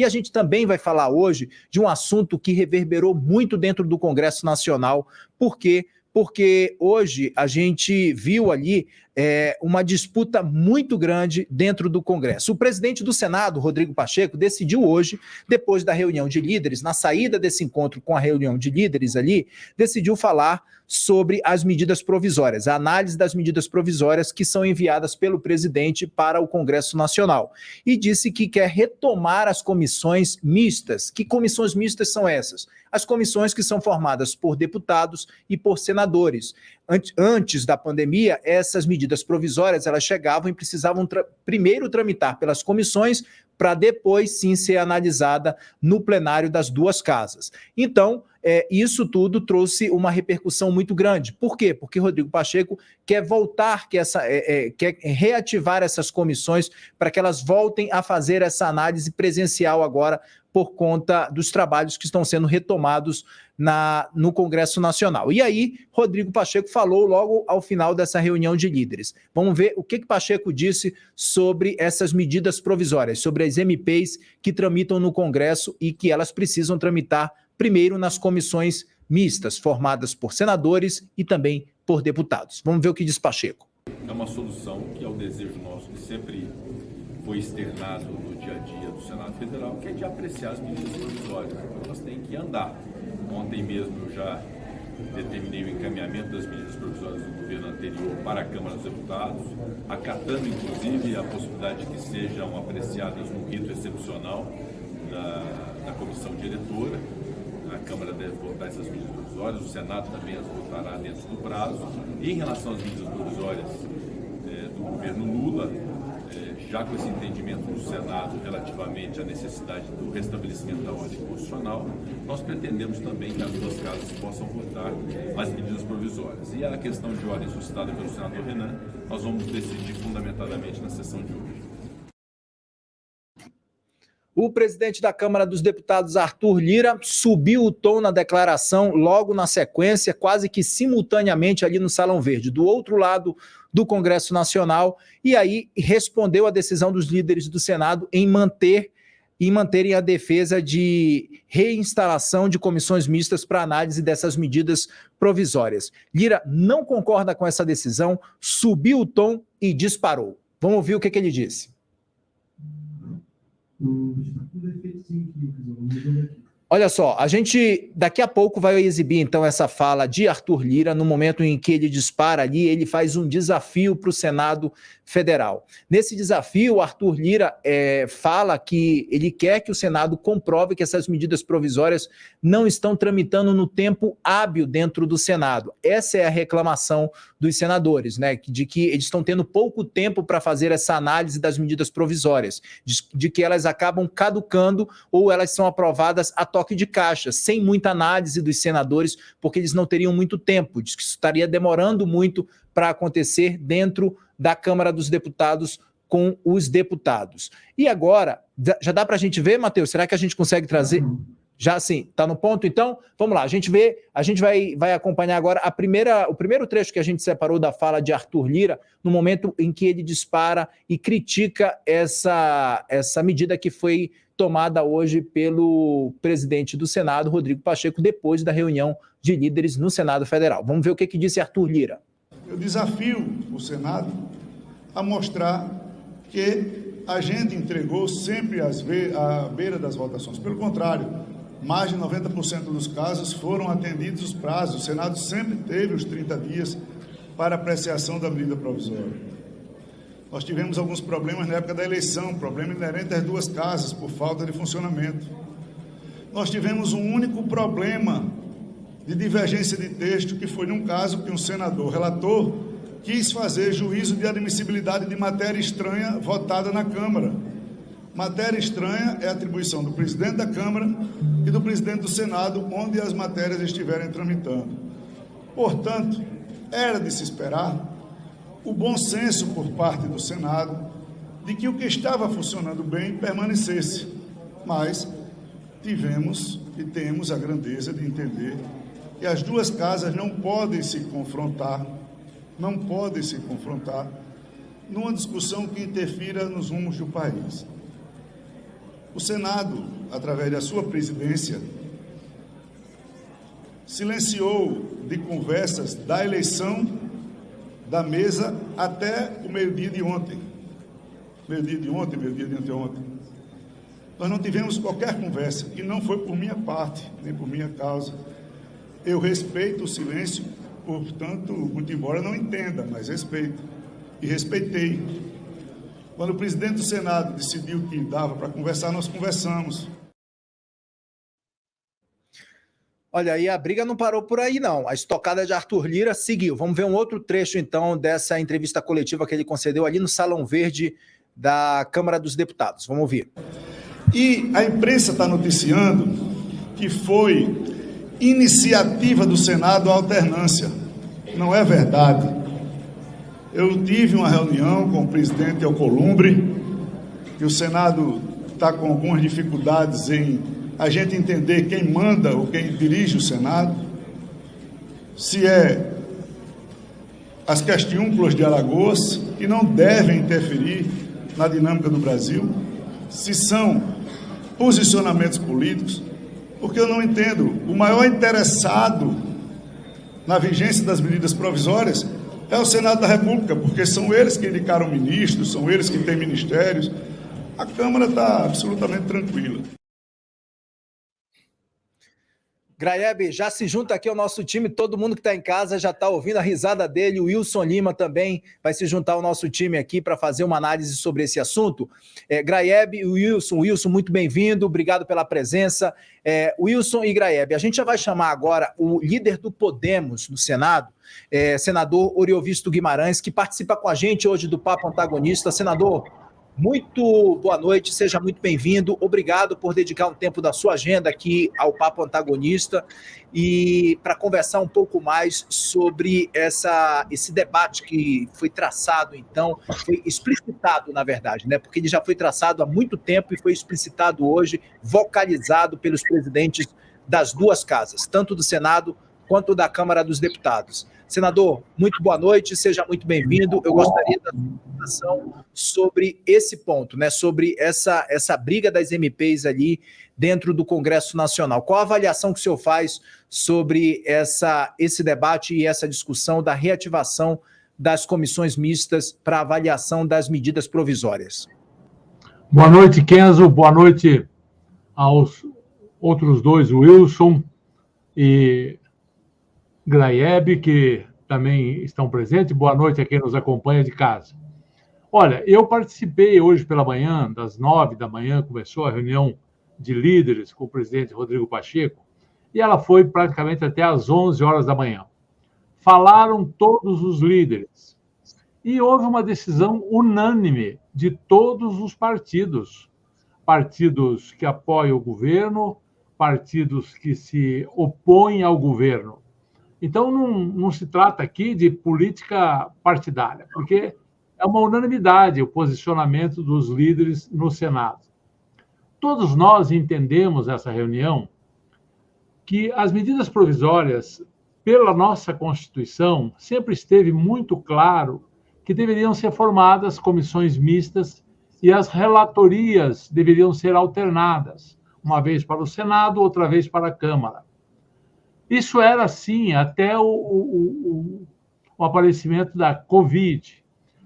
E a gente também vai falar hoje de um assunto que reverberou muito dentro do Congresso Nacional. Por quê? Porque hoje a gente viu ali uma disputa muito grande dentro do Congresso. O presidente do Senado, Rodrigo Pacheco, decidiu hoje, depois da reunião de líderes, na saída desse encontro com a reunião de líderes ali, decidiu falar sobre as medidas provisórias, a análise das medidas provisórias que são enviadas pelo presidente para o Congresso Nacional. E disse que quer retomar as comissões mistas. Que comissões mistas são essas? As comissões que são formadas por deputados e por senadores. Antes da pandemia, essas medidas provisórias elas chegavam e precisavam primeiro tramitar pelas comissões para depois sim ser analisada no plenário das duas casas. Então, isso tudo trouxe uma repercussão muito grande. Por quê? Porque Rodrigo Pacheco quer voltar, quer reativar essas comissões para que elas voltem a fazer essa análise presencial agora por conta dos trabalhos que estão sendo retomados no Congresso Nacional. E aí, Rodrigo Pacheco falou logo ao final dessa reunião de líderes. Vamos ver o que Pacheco disse sobre essas medidas provisórias, sobre as MPs que tramitam no Congresso e que elas precisam tramitar primeiro nas comissões mistas, formadas por senadores e também por deputados. Vamos ver o que diz Pacheco. É uma solução que é o desejo nosso, que sempre foi externado no dia a dia do Senado Federal, que é de apreciar as medidas provisórias. Elas têm que andar. Ontem mesmo eu já determinei o encaminhamento das medidas provisórias do governo anterior para a Câmara dos Deputados, acatando inclusive a possibilidade de que sejam apreciadas no rito excepcional da comissão diretora. A Câmara deve votar essas medidas provisórias, o Senado também as votará dentro do prazo. E em relação às medidas provisórias do governo Lula, já com esse entendimento do Senado relativamente à necessidade do restabelecimento da ordem constitucional, nós pretendemos também que as duas casas possam votar as medidas provisórias. E a questão de ordem suscitada pelo senador Renan, nós vamos decidir fundamentadamente na sessão de hoje. O presidente da Câmara dos Deputados, Arthur Lira, subiu o tom na declaração logo na sequência, quase que simultaneamente ali no Salão Verde, do outro lado do Congresso Nacional, e aí respondeu à decisão dos líderes do Senado em manterem a defesa de reinstalação de comissões mistas para análise dessas medidas provisórias. Lira não concorda com essa decisão, subiu o tom e disparou. Vamos ouvir o que ele disse. Olha só, a gente daqui a pouco vai exibir então essa fala de Arthur Lira no momento em que ele dispara ali, ele faz um desafio para o Senado Federal. Nesse desafio, Arthur Lira fala que ele quer que o Senado comprove que essas medidas provisórias não estão tramitando no tempo hábil dentro do Senado. Essa é a reclamação dos senadores, né? De que eles estão tendo pouco tempo para fazer essa análise das medidas provisórias, de que elas acabam caducando ou elas são aprovadas a toque de caixa, sem muita análise dos senadores, porque eles não teriam muito tempo, diz que isso estaria demorando muito para acontecer dentro da Câmara dos Deputados com os deputados. E agora, já dá para a gente ver, Matheus? Será que a gente consegue trazer? Já sim, está no ponto? Então, vamos lá, a gente vai acompanhar agora o primeiro trecho que a gente separou da fala de Arthur Lira, no momento em que ele dispara e critica essa medida que foi tomada hoje pelo presidente do Senado, Rodrigo Pacheco, depois da reunião de líderes no Senado Federal. Vamos ver o que disse Arthur Lira. Eu desafio o Senado a mostrar que a gente entregou sempre à beira das votações. Pelo contrário, mais de 90% dos casos foram atendidos os prazos. O Senado sempre teve os 30 dias para apreciação da medida provisória. Nós tivemos alguns problemas na época da eleição, problema inerente às duas casas, por falta de funcionamento. Nós tivemos um único problema de divergência de texto, que foi num caso que um senador relator quis fazer juízo de admissibilidade de matéria estranha votada na Câmara. Matéria estranha é atribuição do presidente da Câmara e do presidente do Senado, onde as matérias estiverem tramitando. Portanto, era de se esperar o bom senso por parte do Senado de que o que estava funcionando bem permanecesse, mas tivemos e temos a grandeza de entender que as duas casas não podem se confrontar numa discussão que interfira nos rumos do país. O Senado, através da sua presidência, silenciou de conversas da eleição da mesa até o meio-dia de ontem. Meio-dia de anteontem. Nós não tivemos qualquer conversa, e não foi por minha parte, nem por minha causa. Eu respeito o silêncio, portanto, muito embora não entenda, mas respeito. E respeitei. Quando o presidente do Senado decidiu que dava para conversar, nós conversamos. Olha, aí a briga não parou por aí, não. A estocada de Arthur Lira seguiu. Vamos ver um outro trecho, então, dessa entrevista coletiva que ele concedeu ali no Salão Verde da Câmara dos Deputados. Vamos ouvir. E a imprensa está noticiando que foi iniciativa do Senado a alternância. Não é verdade. Eu tive uma reunião com o presidente Alcolumbre, e o Senado está com algumas dificuldades em a gente entender quem manda ou quem dirige o Senado, se é as questões de Alagoas, que não devem interferir na dinâmica do Brasil, se são posicionamentos políticos, porque eu não entendo. O maior interessado na vigência das medidas provisórias é o Senado da República, porque são eles que indicaram ministros, são eles que têm ministérios. A Câmara está absolutamente tranquila. Graeb, já se junta aqui ao nosso time, todo mundo que está em casa já está ouvindo a risada dele, o Wilson Lima também vai se juntar ao nosso time aqui para fazer uma análise sobre esse assunto. Graeb e Wilson, muito bem-vindo, obrigado pela presença. Wilson e Graeb, a gente já vai chamar agora o líder do Podemos no Senado, senador Oriovisto Guimarães, que participa com a gente hoje do Papo Antagonista. Senador, muito boa noite, seja muito bem-vindo, obrigado por dedicar um tempo da sua agenda aqui ao Papo Antagonista e para conversar um pouco mais sobre esse debate que foi traçado, então, foi explicitado, na verdade, né? Porque ele já foi traçado há muito tempo e foi explicitado hoje, vocalizado pelos presidentes das duas casas, tanto do Senado quanto da Câmara dos Deputados. Senador, muito boa noite, seja muito bem-vindo. Eu gostaria da sua informação sobre esse ponto, né? Sobre essa briga das MPs ali dentro do Congresso Nacional. Qual a avaliação que o senhor faz sobre esse debate e essa discussão da reativação das comissões mistas para avaliação das medidas provisórias? Boa noite, Kenzo. Boa noite aos outros dois, Wilson e Graeb, que também estão presentes. Boa noite a quem nos acompanha de casa. Olha, eu participei hoje pela manhã, das 9 da manhã, começou a reunião de líderes com o presidente Rodrigo Pacheco, e ela foi praticamente até às 11 horas da manhã. Falaram todos os líderes, e houve uma decisão unânime de todos os partidos que apoiam o governo, partidos que se opõem ao governo. Então, não se trata aqui de política partidária, porque é uma unanimidade o posicionamento dos líderes no Senado. Todos nós entendemos essa reunião que as medidas provisórias, pela nossa Constituição, sempre esteve muito claro que deveriam ser formadas comissões mistas e as relatorias deveriam ser alternadas, uma vez para o Senado, outra vez para a Câmara. Isso era assim até o aparecimento da Covid.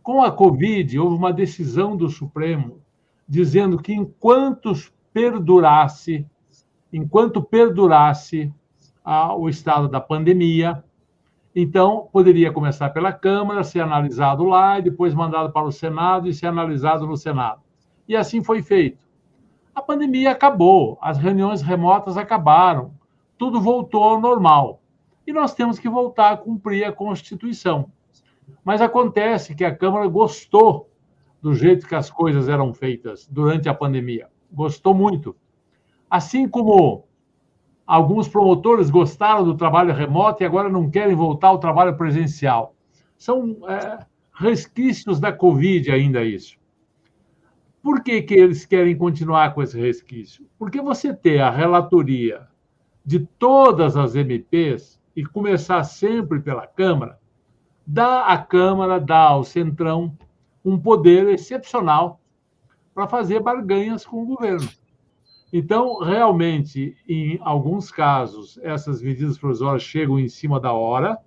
Com a Covid, houve uma decisão do Supremo dizendo que enquanto perdurasse o estado da pandemia, então poderia começar pela Câmara, ser analisado lá, e depois mandado para o Senado e ser analisado no Senado. E assim foi feito. A pandemia acabou, as reuniões remotas acabaram, tudo voltou ao normal. E nós temos que voltar a cumprir a Constituição. Mas acontece que a Câmara gostou do jeito que as coisas eram feitas durante a pandemia. Gostou muito. Assim como alguns promotores gostaram do trabalho remoto e agora não querem voltar ao trabalho presencial. São resquícios da Covid ainda isso. Por que eles querem continuar com esse resquício? Porque você ter a relatoria de todas as MPs e começar sempre pela Câmara, dá à Câmara, dá ao Centrão um poder excepcional para fazer barganhas com o governo. Então, realmente, em alguns casos, essas medidas provisórias chegam em cima da hora.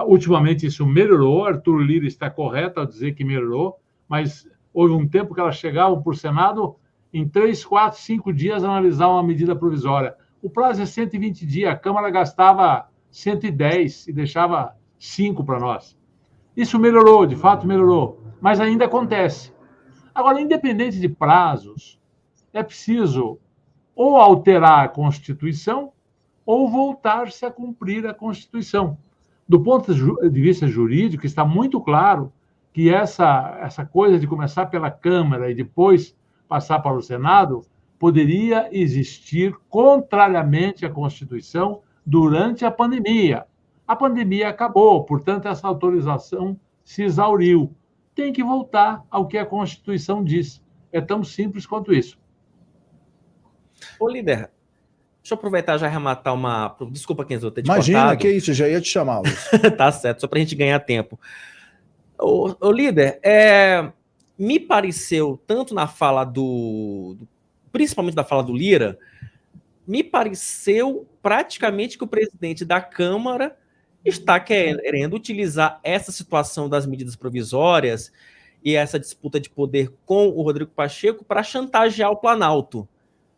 Ultimamente isso melhorou, Arthur Lira está correto ao dizer que melhorou, mas houve um tempo que elas chegavam por Senado em 3, 4, 5 dias analisar uma medida provisória. O prazo é 120 dias, a Câmara gastava 110 e deixava 5 para nós. Isso melhorou, de fato melhorou, mas ainda acontece. Agora, independente de prazos, é preciso ou alterar a Constituição ou voltar-se a cumprir a Constituição. Do ponto de vista jurídico, está muito claro que essa coisa de começar pela Câmara e depois passar para o Senado poderia existir contrariamente à Constituição durante a pandemia. A pandemia acabou, portanto, essa autorização se exauriu. Tem que voltar ao que a Constituição diz. É tão simples quanto isso. Ô, líder, deixa eu aproveitar e já arrematar uma... Desculpa, Kenzo, ter te Imagina, cortado. que isso, já ia te chamar, Lúcio. Tá certo, só para a gente ganhar tempo. Ô, líder, me pareceu, tanto na fala principalmente da fala do Lira, me pareceu praticamente que o presidente da Câmara está querendo utilizar essa situação das medidas provisórias e essa disputa de poder com o Rodrigo Pacheco para chantagear o Planalto.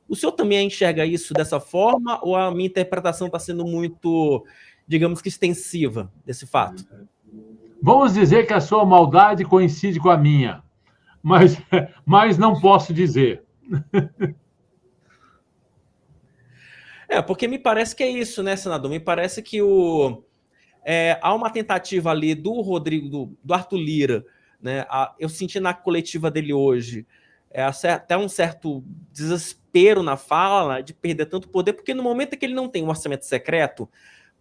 O senhor também enxerga isso dessa forma ou a minha interpretação está sendo muito, digamos que, extensiva desse fato? Vamos dizer que a sua maldade coincide com a minha, mas não posso dizer. Porque me parece que é isso, né, senador? Me parece que há uma tentativa ali do Rodrigo, do Arthur Lira, né? Eu senti na coletiva dele hoje até um certo desespero na fala de perder tanto poder, porque no momento em que ele não tem um orçamento secreto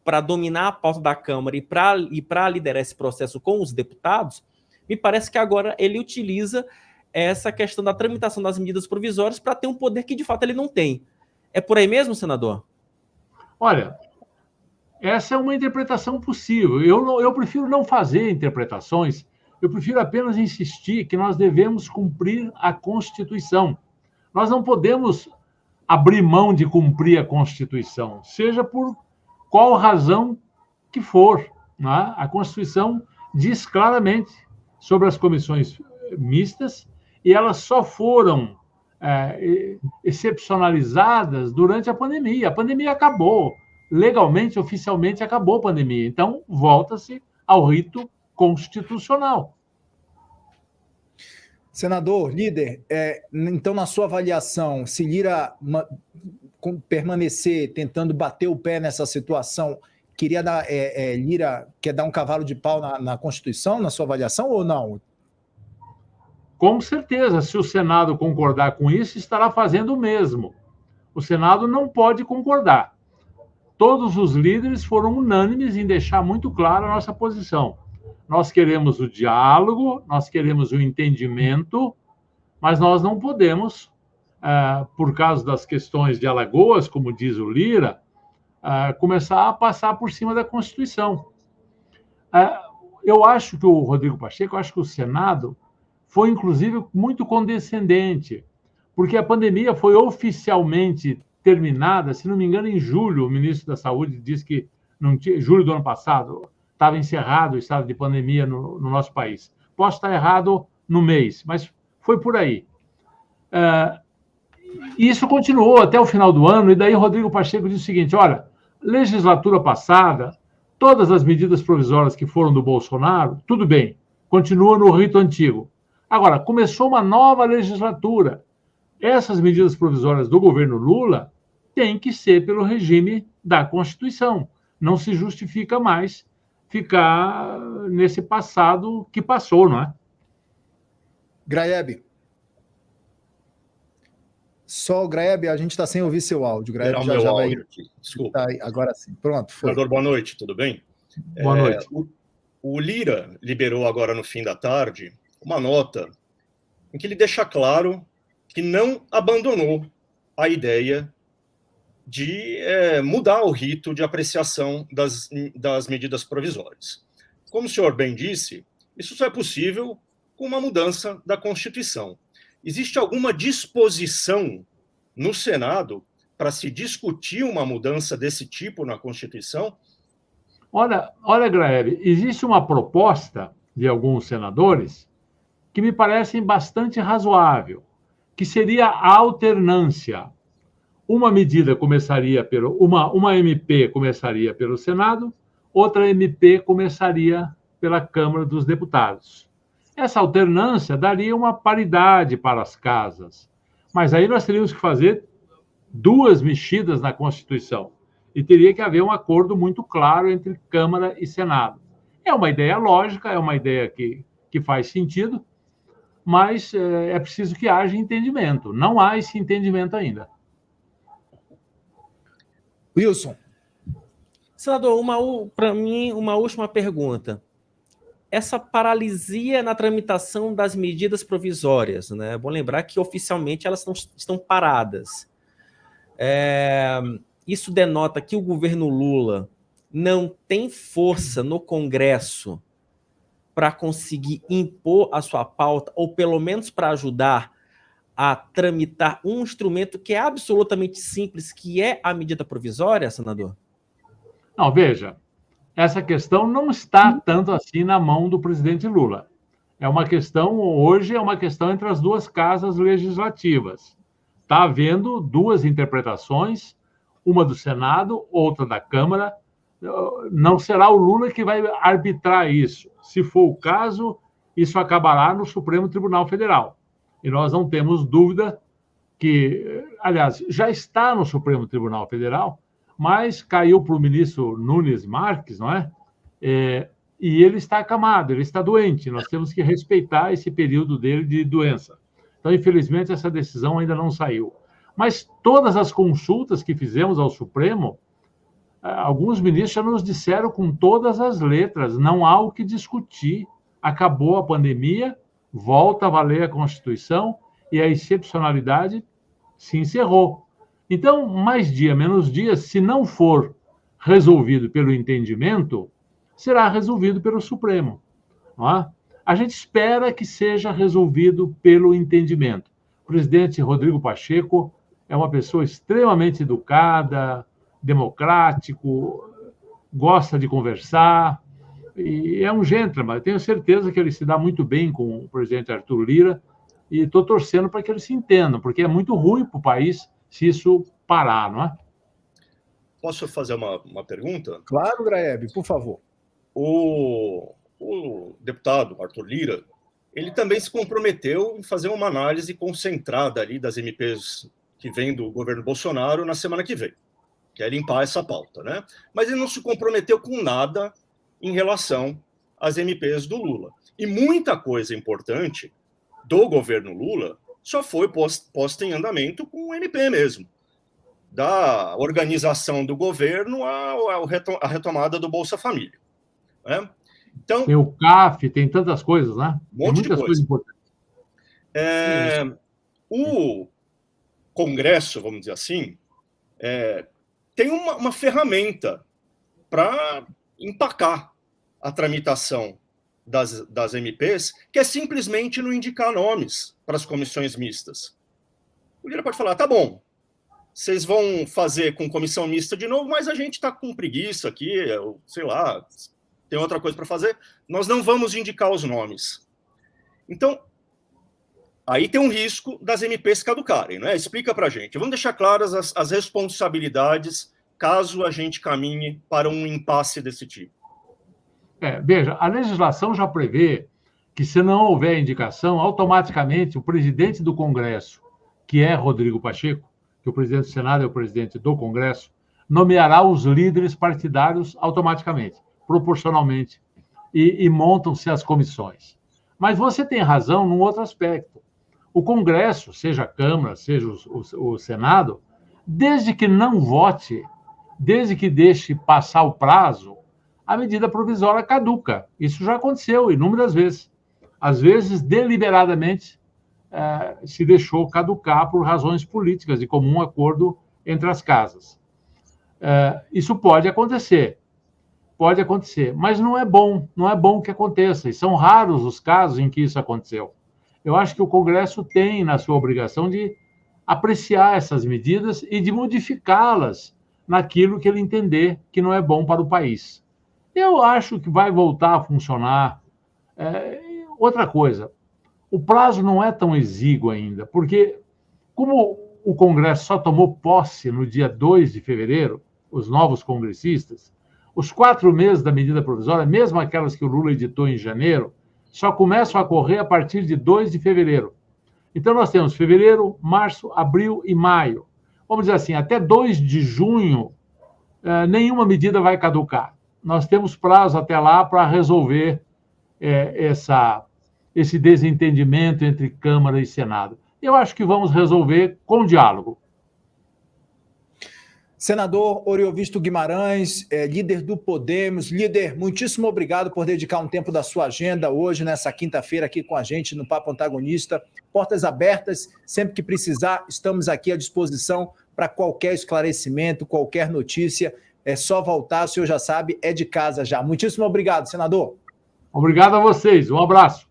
para dominar a pauta da Câmara e para liderar esse processo com os deputados, me parece que agora ele utiliza essa questão da tramitação das medidas provisórias para ter um poder que de fato ele não tem. É por aí mesmo, senador? Olha, essa é uma interpretação possível. Eu prefiro não fazer interpretações, eu prefiro apenas insistir que nós devemos cumprir a Constituição. Nós não podemos abrir mão de cumprir a Constituição, seja por qual razão que for. Né? A Constituição diz claramente sobre as comissões mistas e elas só foram excepcionalizadas durante a pandemia. A pandemia acabou. Legalmente, oficialmente, acabou a pandemia. Então, volta-se ao rito constitucional. Senador, líder, então, na sua avaliação, se Lira permanecer tentando bater o pé nessa situação, Lira quer dar um cavalo de pau na Constituição, na sua avaliação, ou não? Com certeza, se o Senado concordar com isso, estará fazendo o mesmo. O Senado não pode concordar. Todos os líderes foram unânimes em deixar muito clara a nossa posição. Nós queremos o diálogo, nós queremos o entendimento, mas nós não podemos, por causa das questões de Alagoas, como diz o Lira, começar a passar por cima da Constituição. Eu acho que o Rodrigo Pacheco, eu acho que o Senado foi, inclusive, muito condescendente, porque a pandemia foi oficialmente terminada, se não me engano, em julho. O ministro da Saúde disse que, julho do ano passado, estava encerrado o estado de pandemia no nosso país. Posso estar errado no mês, mas foi por aí. E isso continuou até o final do ano, e daí Rodrigo Pacheco disse o seguinte: olha, legislatura passada, todas as medidas provisórias que foram do Bolsonaro, tudo bem, continua no rito antigo. Agora, começou uma nova legislatura. Essas medidas provisórias do governo Lula têm que ser pelo regime da Constituição. Não se justifica mais ficar nesse passado que passou, não é? Graeb. Só o Graeb, a gente está sem ouvir seu áudio. Graeb já vai... Desculpa. Tá, agora sim. Pronto, foi. Senador, boa noite, tudo bem? Boa noite. O Lira liberou agora no fim da tarde uma nota em que ele deixa claro que não abandonou a ideia de mudar o rito de apreciação das medidas provisórias. Como o senhor bem disse, isso só é possível com uma mudança da Constituição. Existe alguma disposição no Senado para se discutir uma mudança desse tipo na Constituição? Olha, Graeb, existe uma proposta de alguns senadores que me parecem bastante razoável, que seria a alternância. Uma medida começaria uma MP começaria pelo Senado, outra MP começaria pela Câmara dos Deputados. Essa alternância daria uma paridade para as casas, mas aí nós teríamos que fazer 2 mexidas na Constituição e teria que haver um acordo muito claro entre Câmara e Senado. É uma ideia lógica, é uma ideia que faz sentido, mas é preciso que haja entendimento. Não há esse entendimento ainda. Wilson. Senador, para mim, uma última pergunta. Essa paralisia na tramitação das medidas provisórias, né? É bom lembrar que oficialmente elas estão paradas. Isso denota que o governo Lula não tem força no Congresso para conseguir impor a sua pauta, ou pelo menos para ajudar a tramitar um instrumento que é absolutamente simples, que é a medida provisória, senador? Não, veja, essa questão não está tanto assim na mão do presidente Lula. Hoje é uma questão entre as 2 casas legislativas. Está havendo 2 interpretações, uma do Senado, outra da Câmara. Não será o Lula que vai arbitrar isso. Se for o caso, isso acabará no Supremo Tribunal Federal. E nós não temos dúvida que, aliás, já está no Supremo Tribunal Federal, mas caiu para o ministro Nunes Marques, não é? E ele está acamado, ele está doente. Nós temos que respeitar esse período dele de doença. Então, infelizmente, essa decisão ainda não saiu. Mas todas as consultas que fizemos ao Supremo, alguns ministros já nos disseram com todas as letras, não há o que discutir. Acabou a pandemia, volta a valer a Constituição e a excepcionalidade se encerrou. Então, mais dia, menos dia, se não for resolvido pelo entendimento, será resolvido pelo Supremo. Não é? A gente espera que seja resolvido pelo entendimento. O presidente Rodrigo Pacheco é uma pessoa extremamente educada, democrático, gosta de conversar, e é um gentleman. Tenho certeza que ele se dá muito bem com o presidente Arthur Lira, e estou torcendo para que eles se entendam, porque é muito ruim para o país se isso parar, não é? Posso fazer uma pergunta? Claro, Graeb, por favor. O deputado Arthur Lira, ele também se comprometeu em fazer uma análise concentrada ali das MPs que vem do governo Bolsonaro na semana que vem, que é limpar essa pauta, né? Mas ele não se comprometeu com nada em relação às MPs do Lula. E muita coisa importante do governo Lula só foi posta em andamento com o MP mesmo. Da organização do governo à retomada do Bolsa Família. Né? Então, tem o CAF, tem tantas coisas, né? Um monte de coisa. Importantes. O Congresso, vamos dizer assim, tem uma ferramenta para empacar a tramitação das MPs, que é simplesmente não indicar nomes para as comissões mistas. O Lira pode falar, tá bom, vocês vão fazer com comissão mista de novo, mas a gente está com preguiça aqui, sei lá, tem outra coisa para fazer, nós não vamos indicar os nomes. Então, aí tem um risco das MPs caducarem, né? Explica para a gente. Vamos deixar claras as responsabilidades caso a gente caminhe para um impasse desse tipo. Veja, a legislação já prevê que, se não houver indicação, automaticamente o presidente do Congresso, que é Rodrigo Pacheco, que o presidente do Senado é o presidente do Congresso, nomeará os líderes partidários automaticamente, proporcionalmente, e montam-se as comissões. Mas você tem razão num outro aspecto. O Congresso, seja a Câmara, seja o Senado, desde que não vote, desde que deixe passar o prazo, a medida provisória caduca. Isso já aconteceu inúmeras vezes. Às vezes, deliberadamente, se deixou caducar por razões políticas, de comum acordo entre as casas. Isso pode acontecer, mas não é bom que aconteça, e são raros os casos em que isso aconteceu. Eu acho que o Congresso tem na sua obrigação de apreciar essas medidas e de modificá-las naquilo que ele entender que não é bom para o país. Eu acho que vai voltar a funcionar. Outra coisa, o prazo não é tão exíguo ainda, porque como o Congresso só tomou posse no dia 2 de fevereiro, os novos congressistas, os 4 meses da medida provisória, mesmo aquelas que o Lula editou em janeiro, só começam a correr a partir de 2 de fevereiro. Então, nós temos fevereiro, março, abril e maio. Vamos dizer assim, até 2 de junho, nenhuma medida vai caducar. Nós temos prazo até lá para resolver esse desentendimento entre Câmara e Senado. Eu acho que vamos resolver com diálogo. Senador Oriovisto Guimarães, líder do Podemos. Líder, muitíssimo obrigado por dedicar um tempo da sua agenda hoje, nessa quinta-feira, aqui com a gente no Papo Antagonista. Portas abertas, sempre que precisar, estamos aqui à disposição para qualquer esclarecimento, qualquer notícia. É só voltar, o senhor já sabe, é de casa já. Muitíssimo obrigado, senador. Obrigado a vocês, um abraço.